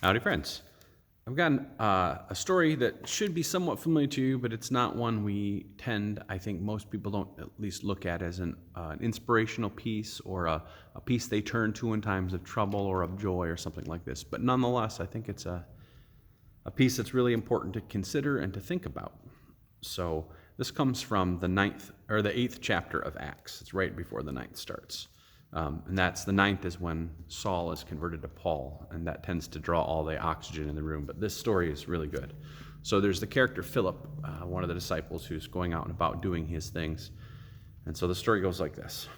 Howdy, friends. I've got a story that should be somewhat familiar to you, but it's not one I think most people don't at least look at as an inspirational piece or a piece they turn to in times of trouble or of joy or something like this. But nonetheless, I think it's a piece that's really important to consider and to think about. So this comes from the eighth chapter of Acts. It's right before the ninth starts. And that's the ninth is when Saul is converted to Paul, and that tends to draw all the oxygen in the room. But this story is really good. So there's the character Philip, one of the disciples who's going out and about doing his things. And so the story goes like this.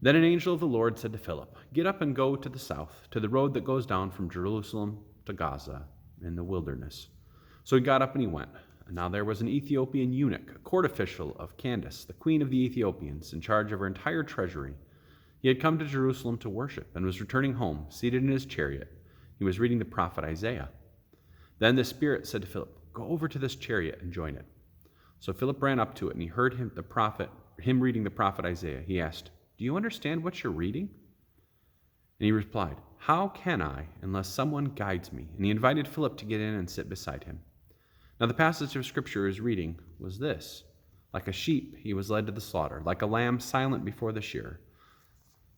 Then an angel of the Lord said to Philip, "Get up and go to the south, to the road that goes down from Jerusalem to Gaza in the wilderness." So he got up and he went. And now there was an Ethiopian eunuch, a court official of Candace, the queen of the Ethiopians, in charge of her entire treasury. He had come to Jerusalem to worship and was returning home, seated in his chariot. He was reading the prophet Isaiah. Then the Spirit said to Philip, "Go over to this chariot and join it." So Philip ran up to it, and he heard him reading the prophet Isaiah. He asked, "Do you understand what you're reading?" And he replied, "How can I unless someone guides me?" And he invited Philip to get in and sit beside him. Now the passage of Scripture he was reading was this: "Like a sheep he was led to the slaughter, like a lamb silent before the shearer.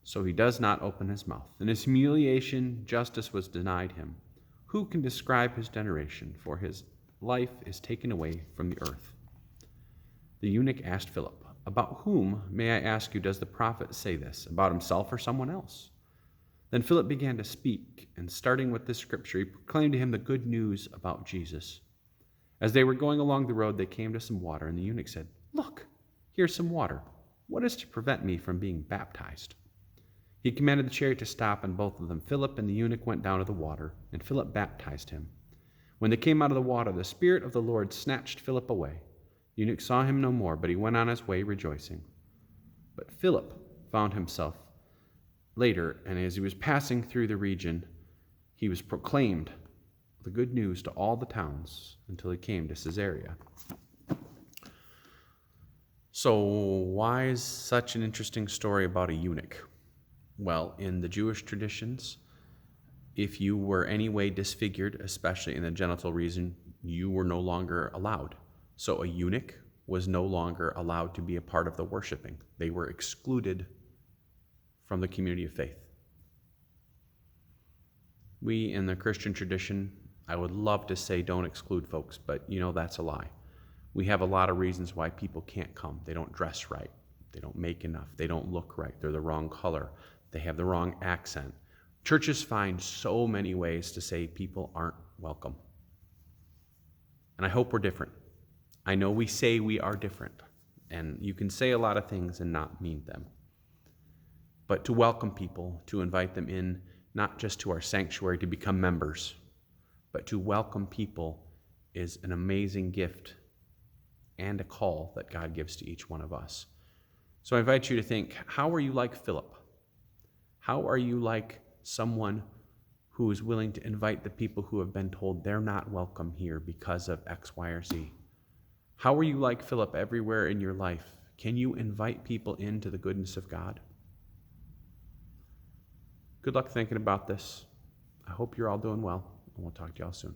So he does not open his mouth. In his humiliation justice was denied him. Who can describe his generation? For his life is taken away from the earth." The eunuch asked Philip, "About whom, may I ask you, does the prophet say this? About himself or someone else?" Then Philip began to speak, and starting with this scripture, he proclaimed to him the good news about Jesus. As they were going along the road, they came to some water, and the eunuch said, "Look, here's some water. What is to prevent me from being baptized?" He commanded the chariot to stop, and both of them, Philip and the eunuch, went down to the water, and Philip baptized him. When they came out of the water, the Spirit of the Lord snatched Philip away. The eunuch saw him no more, but he went on his way rejoicing. But Philip found himself later, and as he was passing through the region, he was proclaimed the good news to all the towns until he came to Caesarea. So why is such an interesting story about a eunuch? Well, in the Jewish traditions, if you were any way disfigured, especially in the genital region, you were no longer allowed. So a eunuch was no longer allowed to be a part of the worshiping. They were excluded from the community of faith. We, in the Christian tradition, I would love to say don't exclude folks, but that's a lie. We have a lot of reasons why people can't come. They don't dress right. They don't make enough. They don't look right. They're the wrong color. They have the wrong accent. Churches find so many ways to say people aren't welcome. And I hope we're different. I know we say we are different, and you can say a lot of things and not mean them. But to welcome people, to invite them in, not just to our sanctuary to become members, but to welcome people is an amazing gift and a call that God gives to each one of us. So I invite you to think, how are you like Philip? How are you like someone who is willing to invite the people who have been told they're not welcome here because of X, Y, or Z? How are you like Philip everywhere in your life? Can you invite people into the goodness of God? Good luck thinking about this. I hope you're all doing well, and we'll talk to y'all soon.